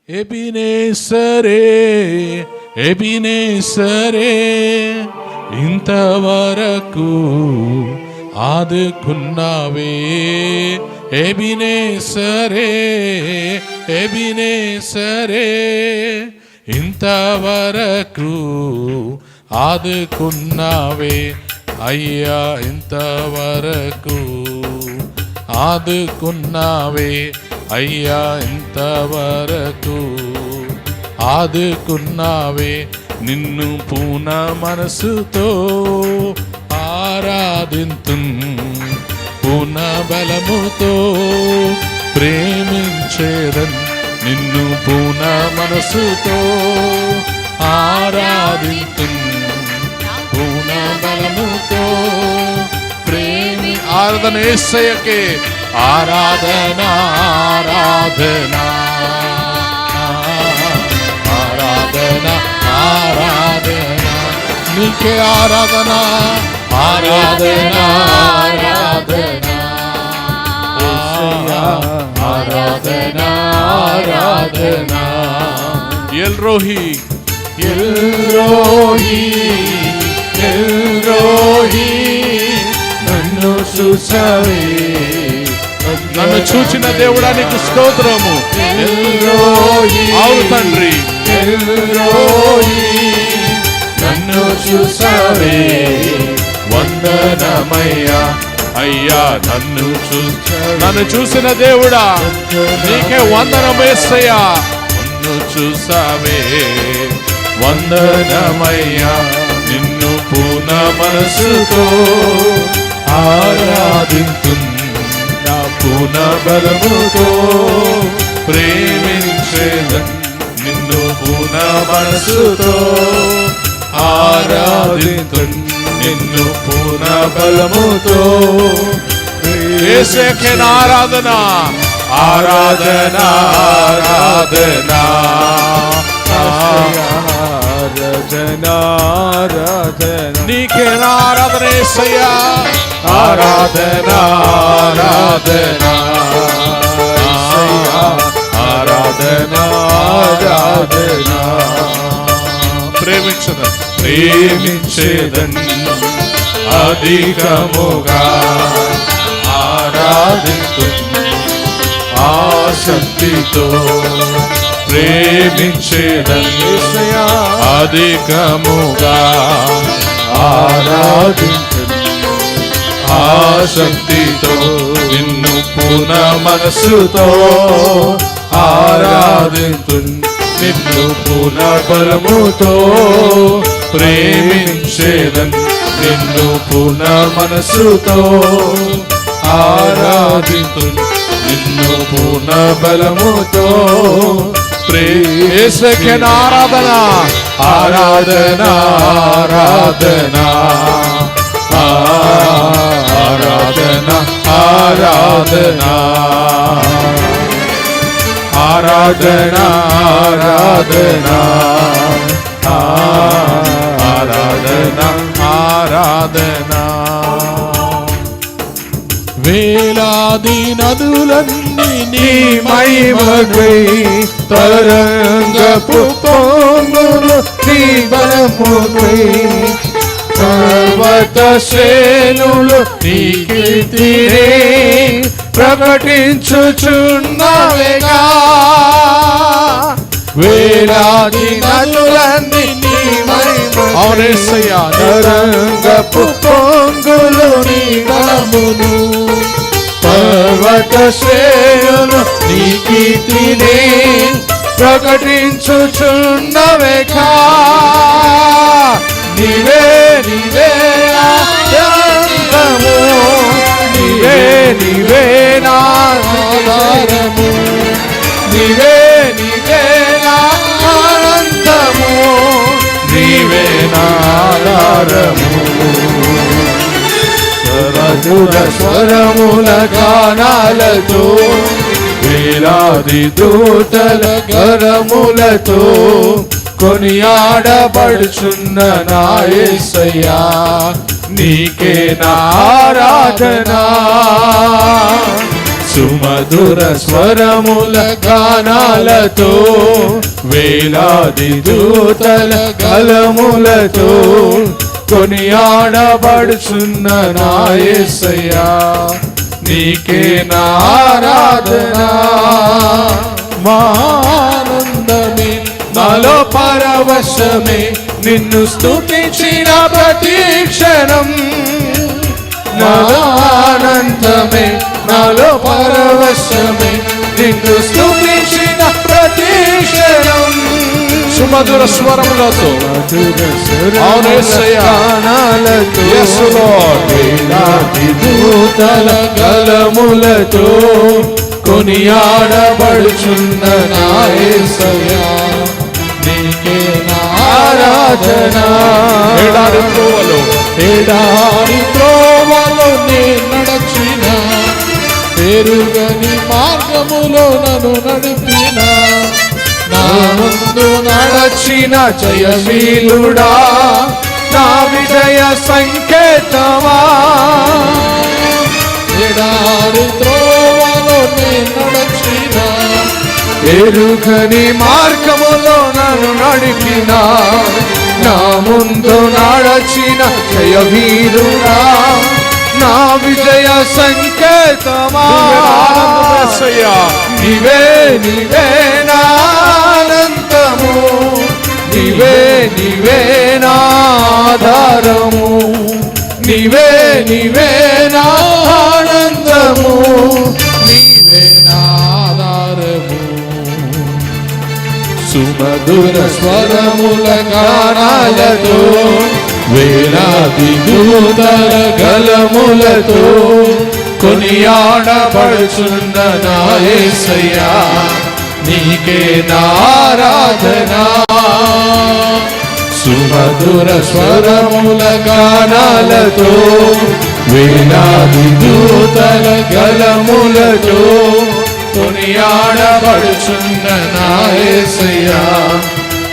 ఎబినేసరే ఎబినేసరే ఇంతవరకు ఆదుకున్నావే. ఎబినేసరే ఎబినేసరే ఇంతవరకు ఆదుకున్నావే అయ్యా. ఇంతవరకు ఆదుకున్నావే అయ్యా. ఇంతవరకు ఆదుకున్నావే. నిన్ను పూర్ణ మనసుతో ఆరాధింతున్, పూర్ణ బలముతో ప్రేమించేదన్. నిన్ను పూర్ణ మనసుతో ఆరాధింతున్, పూర్ణ బలముతో ప్రేమి. ఆరాధన యేసయ్యకే. ఆరాధన ఆరాధన ఆరాధన ఆరాధన నీకే. ఆరాధన ఆరాధన ఆరాధన ఆరాధన ఆరాధన. ఎల్రోహి ఎల్రోహి ఎల్రోహి నన్ను చూసావే. నన్ను చూచిన దేవుడా నీకు స్తోత్రము. అవును తండ్రి. నన్ను చూసావే వందనమయ్యా అయ్యా. నన్ను చూసిన దేవుడా నీకే వందనం యేసయ్యా. నన్ను చూసావే వందనమయ్యా. నిన్ను పూర్ణ మనసుతో ఆరాధింతున్, నా పూర్ణ బలముతో ప్రేమించేదన్. నిన్ను పూర్ణ మనసుతో ఆరాధింతున్, నిన్ను పూర్ణ బలముతో. యేసుకే ఆరాధన ఆరాధన ఆరాధన ఆరాధన ఆరాధన నీకే ఆరాధన యేసయ్యా. ఆరాధన ఆరాధన ఆరాధన ఆరాధన. ప్రేమించదన్ ప్రేమించేదన్ అధికముగా ఆరాధింతున్, ఆసక్తితో ప్రేమించేదన్ అధికముగా ఆరాధింతున్, ఆసక్తితో. నిన్ను పూర్ణ మనసుతో ఆరాధింతున్, నిన్ను పూర్ణ బలముతో ప్రేమించేదన్. నిన్ను పూర్ణ మనసుతో ఆరాధింతున్, నిన్ను పూర్ణ బలముతో యేసుకే ఆరాధన ఆరాధన ఆరాధన ఆరాధన ఆరాధన ఆరాధన ఆరాధన ఆరాధన ఆరాధన. వేలాది నదులన్నీ నీ మహిమకై తరంగపు పొంగులు నీ బలముకై. పర్వత శ్రేణులు నీ కీర్తినే ప్రకటించుచున్నవేగా. వేలాది నదులన్నీ నీ మహిమకై తరంగపు పొంగులు నీ బలమును. పర్వత శ్రేణులు నీ కీర్తినే ప్రకటించుచున్నవేగా. నీవే నీవే ఆనందము, నీవే నీవే నా ఆధారము, నీవే నీవే నా ఆనందము, నీవే నా ఆధారము. స్వరముల స్వరముల గానాలతో వేలాది దూతల గరములతో కొనియాడబడుచున్న నా యేసయ్యా. నీకే నా ఆరాధన. సుమధుర స్వరముల గానాలతో వేలాది దూతల గలములతో కొనియాడబడుచున్న నా యేసయ్యా నీకే నా ఆరాధన మా ఆనందమే నాలో పరవశమే నిన్ను స్తుతించిన ప్రతి క్షణం నా ఆనందమే నాలో పరవశమే నిన్ను స్తుతించిన ప్రతి క్షణం సుమధుర స్వరములతో వేలాది దూతల గలములతో కొనియాడబడుచున్న నా యేసయ్యా నీకే నా ఆరాధన ఎడారి త్రోవలో నే నడచిన పెరుగని మార్గములో నన్ను నడిపిన నా ముందు నడచిన జయశీలుడా నా విజయ సంకేతమా ఎడారి త్రోవలో నే నడచిన పెరుగని మార్గములో నన్ను నడిపిన నా ముందు నడచిన జయవీరుడా నా విజయ సంకేతమా నీవే నీవే నా ఆనందము నీవే నీవే నా ఆధారము నీవే నీవే నా ఆనందము నీవే నా ఆధారము సుమధుర స్వరముల గానాలతో వేలాది దూతల గలములతో కొనియాడబడుచున్న నా యేసయ్యా నీకే నా ఆరాధన సుమధుర స్వరముల గానాలతో వేలాది దూతల గలములతో కొనియాడబడుచున్న నా యేసయ్యా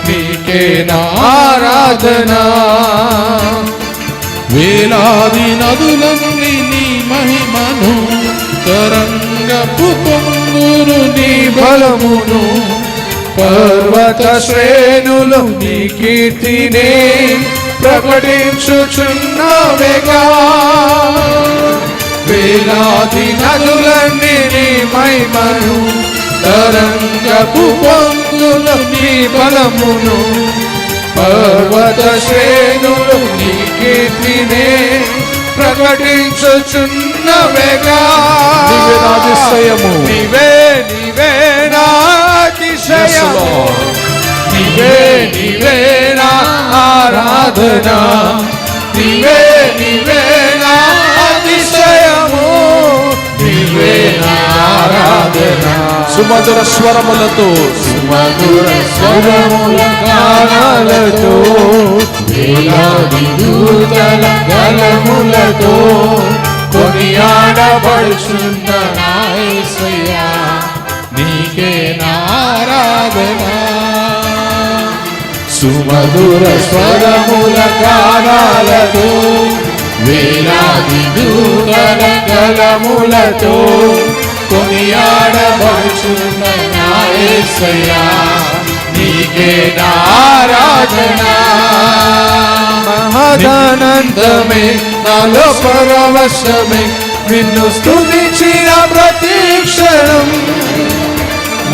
నీకే నా ఆరాధన వేలాది నదులన్నీ నీ మహిమను తరంగపు పొంగురు నీ బలమును పర్వత శ్రేణులు నీ కీర్తినే ప్రకటించుచున్నవేగా వేలాది నదులన్నీ నీ మహిమను తరంగపు పొంగులు నీ బలమును పర్వత శ్రేణులు నీ కీర్తినే ప్రకటించుచున్నవేగా నీవే నీవే నా అతిశయము నీవే నీవే నా ఆరాధన నీవే నీవే నా అతిశయము నీవే నా ఆరాధన సుమధుర స్వరములతో సుమధుర స్వరముల గానాలతో వేలాది దూతల గలములతో కొనియాడబడుచున్న నా యేసయ్యా నీకే నా ఆరాధన సుమధుర స్వరముల గానాలతో వేలాది దూతల గలములతో కొనియాడబడుచున్న నా యేసయ్యా నీకే నా ఆరాధన మహదానందమే నాలో పరవశమే నిన్ను స్తుతించిన ప్రతి క్షణం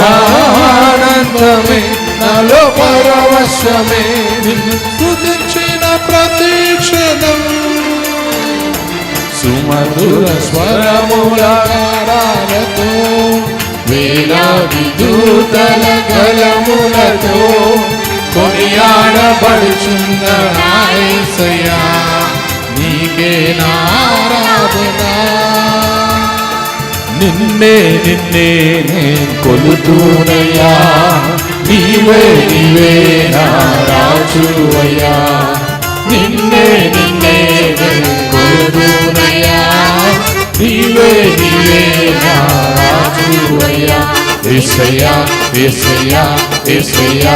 మహానందమే నాలో పరవశమే నిన్ను స్తుతించిన ప్రతి క్షణం సుమధుర స్వరముల గానాలతో వేలాది దూతల గలములతో కొనియాడబడుచున్న నా యేసయ్యా నీకే నా ఆరాధన నిన్నే నిన్నే నేను కొలుతూనయ్యా నీవే నీవే నా రాజువయ్యా నిన్నే నిన్నే నేను కొలుతూనయ్యా నీవే నీవే నా రాజువయ్యా యేసయ్యా యేసయ్యా యేసయ్యా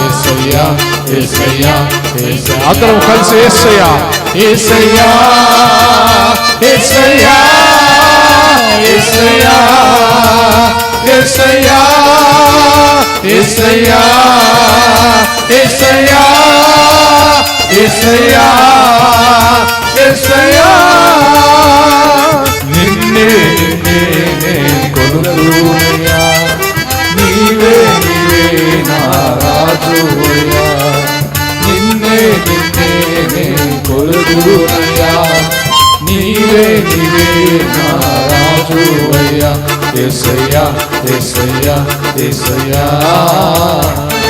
యేసయ్యా యేసయ్యా యేసయ్యా అందరం కలిసి యేసయ్యా యేసయ్యా యేసయ్యా యేసయ్యా యేసయ్యా యేసయ్యా యేసయ్యా యేసయ్యా యేసయ్యా నిన్నే నిన్నే కొలుతునయ్యా నీవే నీవే నా రాజువయ్యా నిన్నే నిన్నే కొలుతునయ్యా నీవే నీవే నా రాజువయ్యా యేసయ్యా యేసయ్యా యేసయ్యా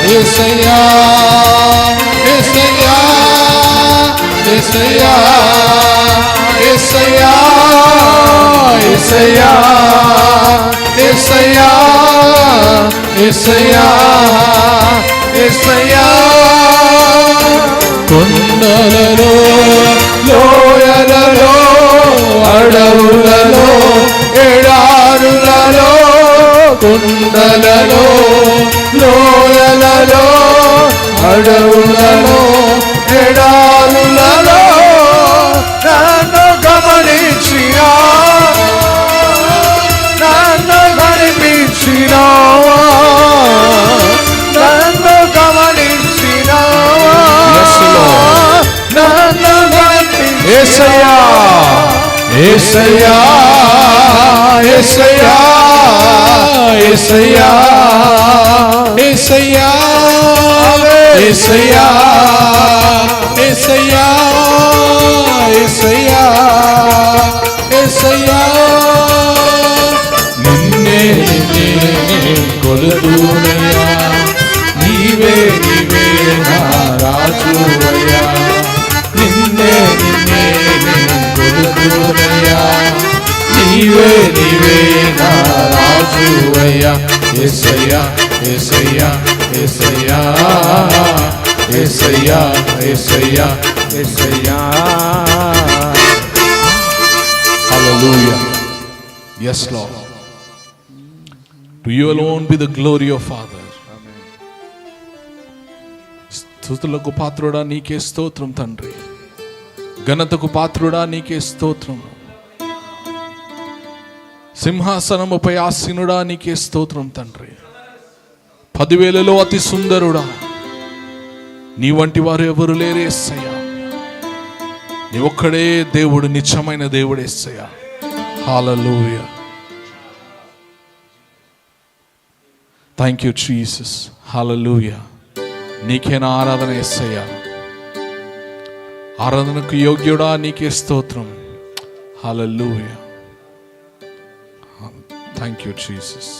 యేసయ్యా యేసయ్యా యేసయ్యా యేసయ్యా యేసయ్యా యేసయ్యా యేసయ్యా యేసయ్యా కొండలలో లోయలలో అడవులలో ఎడారులలో కొండలలో లోయలలో అడవులలో ఎడారులలో నన్ను గమనించినా నన్ను కనిపించినావా నన్ను గమనించినావా నన్ను యేసయ్యా యేసయ్యా యేసయ్యా యేసయ్యా యేసయ్యా యేసయ్యా యేసయ్యా యేసయ్యా యేసయ్యా నిన్నే నిన్నే కొలుతునయ్యా నీవే నీవే నా రాజువయ్యా నిన్నే నిన్నే కొలుతునయ్యా నీవే నీవే నా రాజువయ్యా యేసయ్యా యేసయ్యా యేసయ్యా యేసయ్యా యేసయ్యా యేసయ్యా హల్లెలూయా yes lord to you alone be the glory of father స్తుతులకు పాత్రుడా నీకే స్తోత్రం తండ్రి ఘనతకు పాత్రుడా నీకే స్తోత్రం సింహాసనముపై ఆసీనుడా నీకే స్తోత్రం తండ్రి 10,000లో అతి సుందరుడా నీ వంటి వారు ఎవరు లేరు యేసయ్యా నీ ఒక్కడే దేవుడు నిత్యమైన దేవుడు Yesayya hallelujah thank you Jesus hallelujah నీకే నా ఆరాధన యేసయ్యా ఆరాధనకు యోగ్యుడా నీకే స్తోత్రం hallelujah thank you Jesus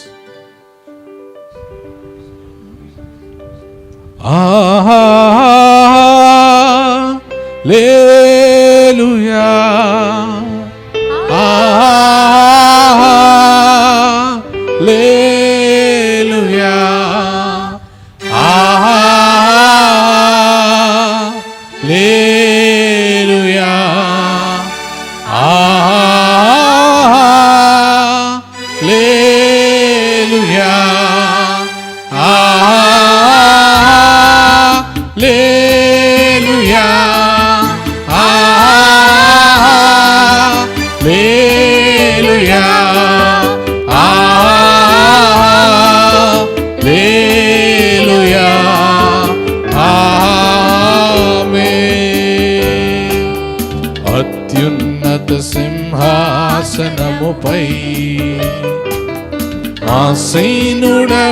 hallelujah hallelujah hallelujah hallelujah hallelujah hallelujah hallelujah amen అత్యున్నత సింహాసనముపై ఆసీనుడవైన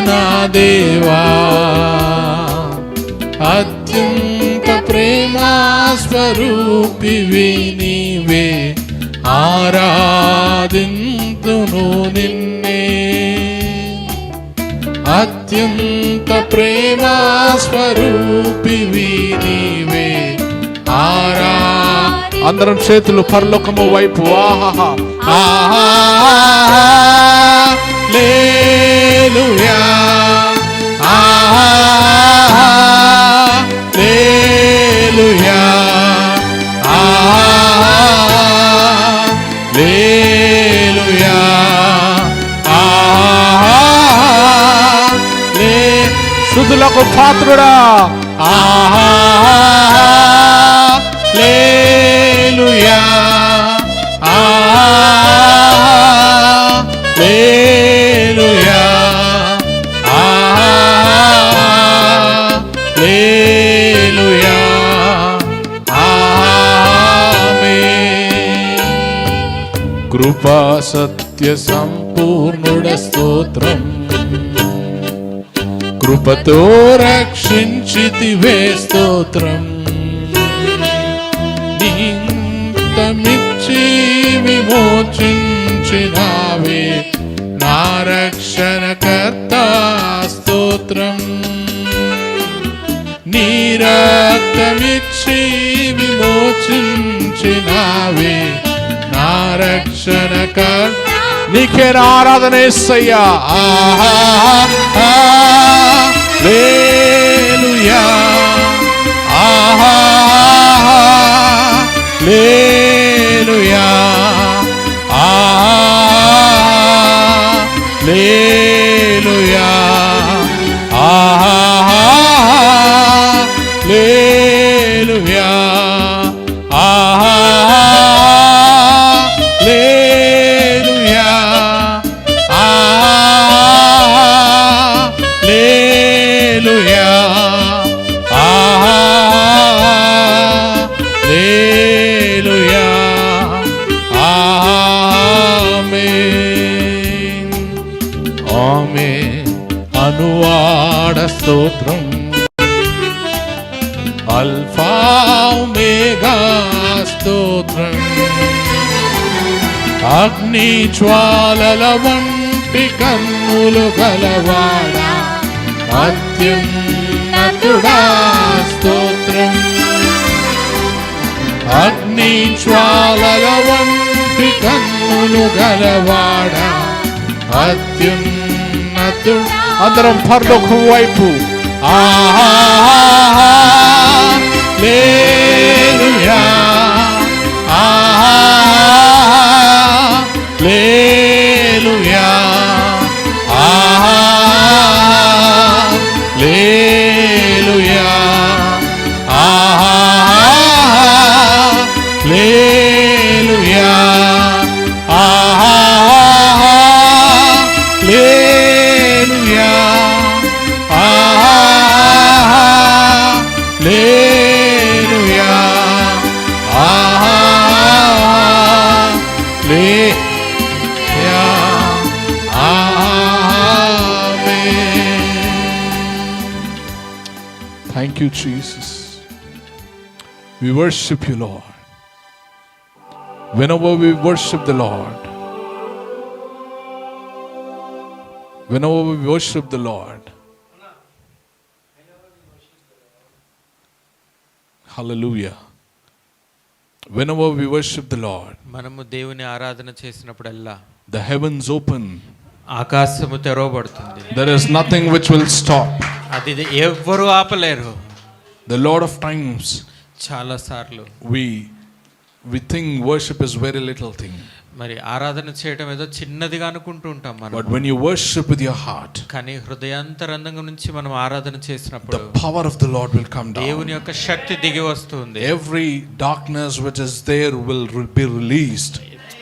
నా దేవా అత్యంత ప్రేమా స్వరూపివి నీవే ఆరాధింతును నిన్నే అత్యంత ప్రేమా స్వరూపివి నీవే అందరం చేతులు పరలోకము వైపు ఆహా హల్లెలూయా హల్లెలూయా హల్లెలూయా స్తుతులకు పాత్రుడా హల్లెలూయా హల్లెలూయా కృపా సత్య సంపూర్ణుడ స్తోత్రం. కృపతో రక్షించితివే స్తోత్రం. నీంతమిచ్చి విమోచించినావే నా రక్షణకర్త స్తోత్రం. నీ రక్తమిచ్చి విమోచించినావే నా రక్షణకర్త. నీకే ఆరాధన యేసయ్యా. హల్లెలూయా, హల్లెలూయా, హల్లెలూయా, హల్లెలూయా, అనువాడ స్తోత్రం. అల్ఫా ఒమేగా స్తోత్రం. అగ్ని జ్వాలల వంటి కన్నులు గలవాడా అత్యున్నతుడా స్తోత్రం. అగ్ని జ్వాలల వంటి కన్నులు గలవాడా అత్యున్నతుడా. అందరం పరలోకం వైపు. హల్లెలూయా, hallelujah, hallelujah, hallelujah, hallelujah, hallelujah, hallelujah. Amen. Thank you, Jesus. We worship you, Lord. Whenever we worship the Lord, whenever we worship the Lord, hallelujah. Whenever we worship the Lord, మనము దేవుని ఆరాధన చేసినప్పుడల్లా the heavens open. ఆకాశము తెరవబడుతుంది. There is nothing which will stop. అది ఎవ్వరూ ఆపలేరు. The Lord of times, చాలా సార్లు we think worship is very little thing. మరి ఆరాధన చేయడం ఏదో చిన్నదిగా అనుకుంటూ ఉంటాం మనం. But when you worship with your heart, కానీ హృదయాంతరంగం నుంచి మనం ఆరాధన చేసినప్పుడు the power of the Lord will come down. దేవుని యొక్క శక్తి దిగి వస్తుంది. Every darkness which is there will be released.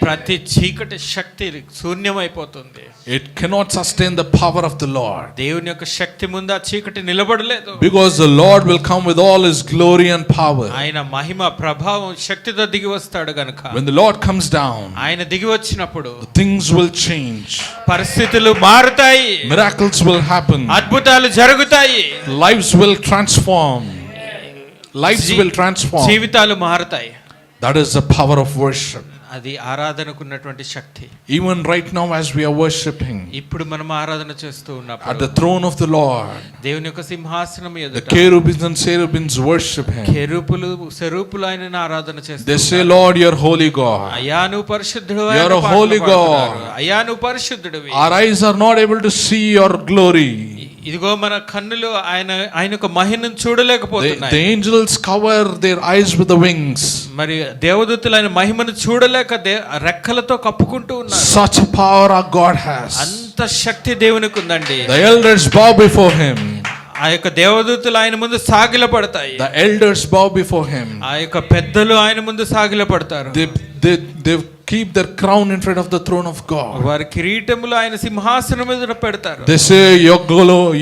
ప్రతి చీకటి శక్తి శూన్యమైపోతుంది. It cannot sustain the power of the Lord. దేవుని యొక్క శక్తి ముందు ఆ చీకటి నిలబడలేదు. Because the Lord will come with all his glory and power. ఆయన మహిమ ప్రభావం శక్తితో దిగి వస్తాడు గనుక When the Lord comes down, ఆయన దిగి వచ్చినప్పుడు things will change. పరిస్థితులు మారుతాయి. Miracles will happen. అద్భుతాలు జరుగుతాయి. Lives will transform. Lives will transform. జీవితాలు మారుతాయి. That is the power of worship. అది ఆరాధనకు ఉన్నటువంటి శక్తి. Even right now as we are worshiping, ఇప్పుడు మనం ఆరాధన చేస్తూ ఉన్నప్పుడు at the throne of the Lord, దేవుని యొక్క సింహాసనం ఎదుట the cherubims and cherubims worship him. కెరూబులు సెరూపులు ఆయనను ఆరాధన చేస్తారు. They say, Lord, you are holy God. అయ్యా నువ్వు పరిశుద్ధుడు. You are a holy God. అయ్యా నువ్వు పరిశుద్ధుడివి. Our eyes are not able to see your glory. ఇదిగో మన కన్నులు ఆయన యొక్క మహిమను చూడలేకపోతున్నాయి. The angels cover their eyes with the wings. మరి దేవదూతలు ఆయన మహిమను చూడలేక రెక్కలతో కప్పుకుంటూ ఉన్నారు. Such a power our God has. అంత శక్తి దేవునికి ఉందండి. The elders bow before him. ఆ యొక్క దేవదూతలు ఆయన ముందు సాగిలపడతాయి. The elders bow before him. ఆ యొక్క పెద్దలు ఆయన ముందు సాగిలపడతారు. they keep their crown in front of the throne of God. వారి కిరీటములు ఆయన సింహాసనం మీద పెడతారు. They say,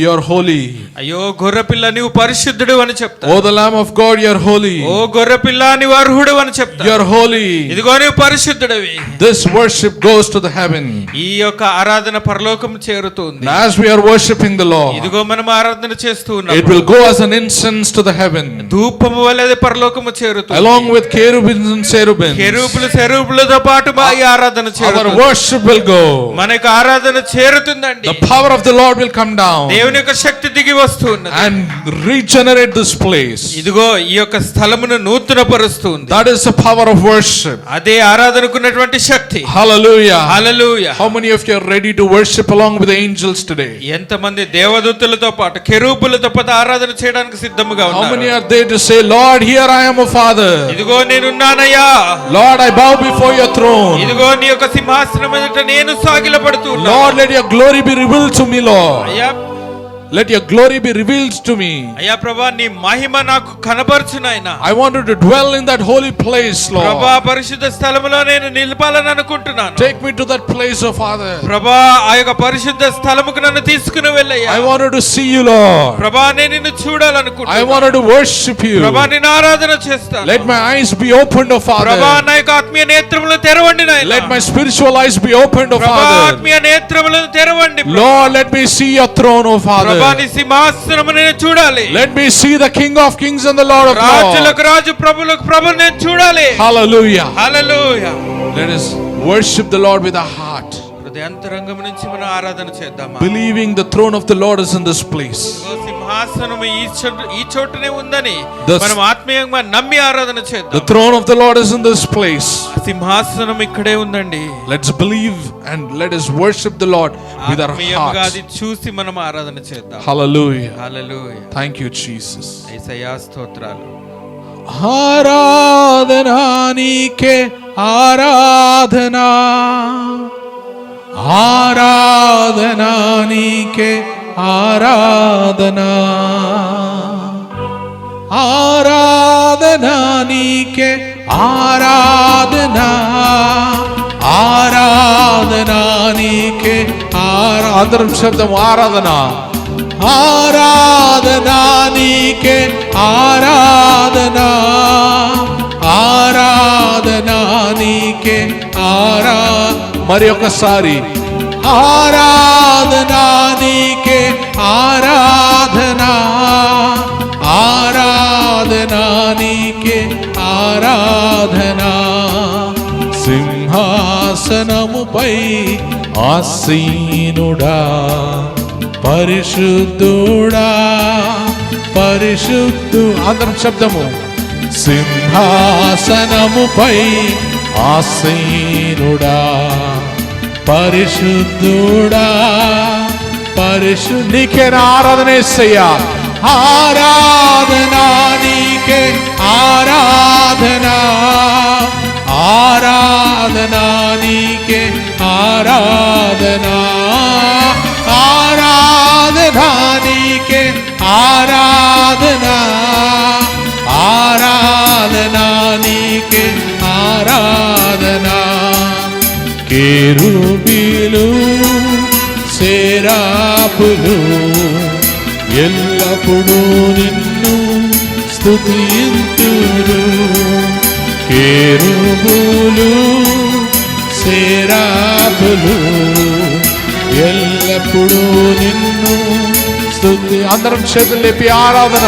you're holy. అయ్యో గొర్రెపిల్ల నీవు పరిశుద్ధుడు అని చెప్తారు. Oh, the Lamb of God, you're holy. ఓ గొర్రెపిల్ల నీవు అర్హుడు అని చెప్తారు. You're holy. ఇదిగో నీవు పరిశుద్ధుడివి. This worship goes to the heaven. ఈ యొక్క ఆరాధన పరలోకం చేరుతుంది. And as we are worshiping the Lord, ఇదిగో మనం ఆరాధన చేస్తూ ఉన్నాం. it will go as an incense to the heaven. ధూపము వలె అది పరలోకము చేరుతుంది. Along with cherubims and cherubims. కెరూబులు సెరూబులతో పాటు ఈ ఆరాధన చేరుతుంది. Our worship will go. మనకు ఆరాధన చేరుతుందండి. The power of the Lord will come down. దేవుని యొక్క శక్తి దిగి వస్తున్నది. And regenerate this place. ఇదిగో ఈ యొక్క స్థలమును నూతనపరుస్తుంది. That is the power of worship. అదే ఆరాధనకున్నటువంటి శక్తి. Hallelujah. Hallelujah. How many of you are ready to worship along with the angels today? ఎంతమంది దేవదూతలతో పాటు కెరూబులతో పాటు ఆరాధన చేయడానికి సిద్ధముగా How many ఉన్నారు? are there to say, Lord, here I am, O Father. ఇదిగో నేనున్నానయ్యా. Lord, I bow before your throne. ఇదిగో నీ యొక్క సింహాసనం ఎదుట నేను సాగిలపడుతున్నాను. Lord, let your glory be revealed to me, Lord. అయ్యా Let your glory be revealed to me. అయ్యా ప్రభువా నీ మహిమ నాకు కనబరచు నాయనా. I wanted to dwell in that holy place, ప్రభువా Lord. పరిశుద్ధ స్థలములో నేను నిలపాలని అనుకుంటున్నాను. Take me to that place, O Father. ప్రభువా ఆ యొక్క పరిశుద్ధ స్థలముకు నన్ను తీసుకుని వెళ్ళయ్యా. I wanted to see you, Lord. ప్రభువా నేను నిన్ను I చూడాలనుకుంటున్నాను. wanted to worship you. ప్రభువా నిన్ను ఆరాధన చేస్తాను. Let my eyes be opened, O ప్రభువా Father. నా యొక్క ఆత్మీయ నేత్రములు తెరవండి నాయనా. Let my spiritual eyes be opened, O ప్రభువా Father. ఆత్మీయ నేత్రములను తెరవండి. Lord, let me see your throne, O ప్రభువా నీ Father. సింహాసనము నేను చూడాలి. Let me see the King of Kings and the Lord of Lords. రాజులకు రాజు ప్రభులకు ప్రభుని నేను చూడాలి. Hallelujah. Hallelujah. Let us worship the Lord with our heart, హృదయాంతరంగం నుంచి మనం ఆరాధన చేద్దామా? believing the throne of the Lord is in this place. ఇదిగో సింహాసనం ఈ చోటనే ఉందని The- మనం ఆత్మీయంగా నమ్మి ఆరాధన The చేద్దాం. throne of the Lord is in this place. సింహాసనం ఇక్కడే ఉందండి. Let's believe and let us worship the Lord with our ఆత్మీయంగా hearts. అది చూసి మనం ఆరాధన చేద్దాం. Hallelujah. Hallelujah. Thank you, Jesus. యేసయ్యా స్తోత్రాలు. ఆరాధనా నీకే ఆరాధనా, ఆరాధనా నీకే ఆరాధనా, ఆరాధనా నీకే ఆరాధనా, ఆరాధనా నీకే అందరం శబ్దం ఆరాధన, ఆరాధనా నీకే ఆరాధనా, ఆరాధనా నీకే మరి ఒకసారి ఆరాధనా నీకే ఆరాధనా, ఆరాధనా నీకే ఆరాధనా, సింహాసనముపై ఆసీనుడా పరిశుద్ధుడా, అందరం శబ్దము, సింహాసనముపై ఆసీనుడా పరిశుద్ధుడా, నీకే ఆరాధన యేసయ్యా, ఆరాధనా నీకే ఆరాధనా, ఆరాధనా నీకే ఆరాధనా, ఆరాధనా నీకే ఆరాధనా, ఆరాధనా నీకే ఆరాధనా, కెరూబీలు సెరాపులు ఎల్లప్పుడూ నిన్ను స్తుతింతురు, కెరూబులు సెరాపులు ఎల్లప్పుడూ నిన్ను అందరం చేతులు లేపి ఆరాధన,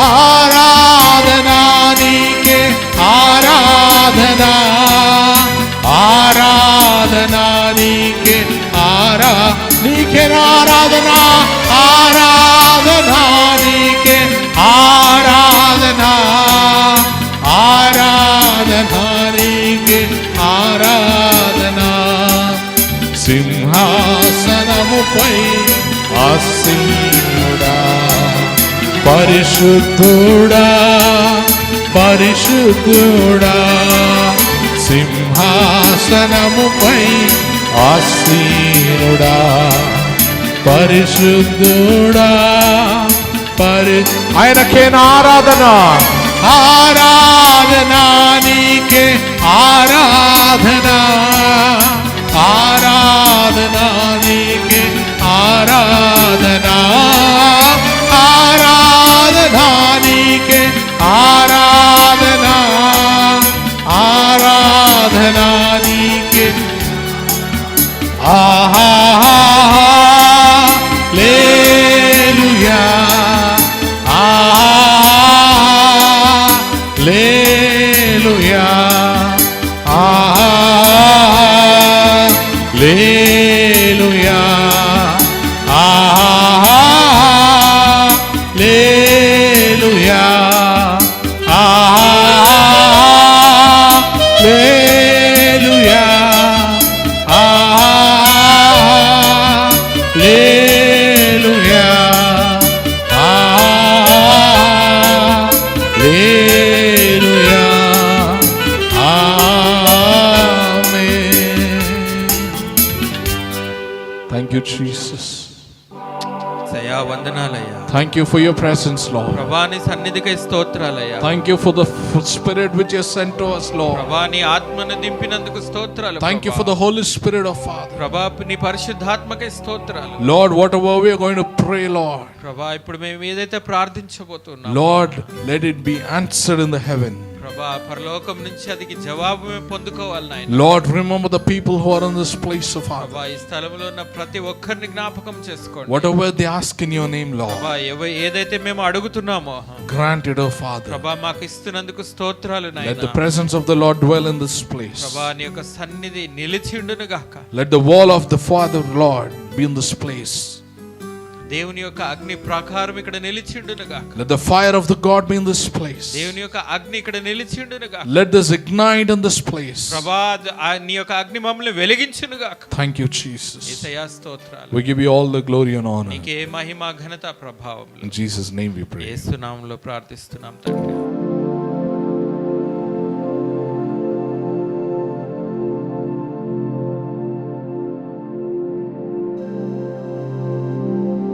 ఆరాధనా నీకే ఆరాధనా, ఆరాధనా నీకే నీకే ఆరాధనా, ఆరాధనా నీకే ఆరాధనా, ఆరాధనా నీకే ఆరాధనా, సింహాసనముపై ఆసీనుడా పరిశుద్ధుడా, పరిశుద్ధుడా, సింహాసనముపై ఆసీనుడా పరిశుద్ధుడా, ఆయనకే ఆరాధన, ఆరాధనా నీకే ఆరాధనా ఆరాధనా నీకే ఆరాధనా ఆరాధనా నీకే ఆరాధనా ఆరాధనా నీకే హల్లెలూయా hallelujah hallelujah hallelujah hallelujah hallelujah hallelujah amen. Thank you, Jesus. సయా వందనాలయ్యా. Thank you for your presence, Lord. ప్రభా నీ సన్నిధికై స్తోత్రాలయ్యా. Thank you for the Spirit which you sent to us, Lord. ప్రభా నీ ఆత్మను దింపినందుకు స్తోత్రాలు. Thank you for the Holy Spirit of Father. ప్రభా నీ పరిశుద్ధాత్మకై స్తోత్రాలు. Lord, whatever we are going to pray, Lord, ప్రభా ఇప్పుడు మేము ఏదైతే ప్రార్థించబోతున్నాం, Lord, let it be answered in the heaven. ప్రభా పరలోకం నుంచి అది జవాబు మేము పొందుకోవాలి నాయన. Lord, remember the people who are in this place, of Father. ప్రభా ఈ స్థలంలో ఉన్న ప్రతి ఒక్కరిని జ్ఞాపకం చేసుకోండి. Whatever they ask in your name, Lord, ప్రభా ఏదైతే మేము అడుగుతున్నామో grant it, O Father. ప్రభా మాకు ఇస్తున్నందుకు స్తోత్రాలు Let నాయన. the presence of the Lord dwell in this place. ప్రభా నీ యొక్క సన్నిధి నిలిచిండును గాక. Let the wall of the Father, Lord, be in this place. దేవుని యొక్క అగ్ని ప్రాకారం ఇక్కడ నిలిచిండును గాక. Let the fire of the God be in this place. దేవుని యొక్క అగ్ని ఇక్కడ నిలిచిండును గాక. Let this ignite in this place. ప్రభా నీ యొక్క అగ్ని మమ్మల్ని వెలిగించును గాక. Thank you, Jesus. యేసయ్యా స్తోత్రాలు. We give you all the glory and honor. నీకే మహిమ ఘనత ప్రభావములు. In Jesus' name we pray. యేసు నామములో ప్రార్థిస్తున్నాం తండ్రి.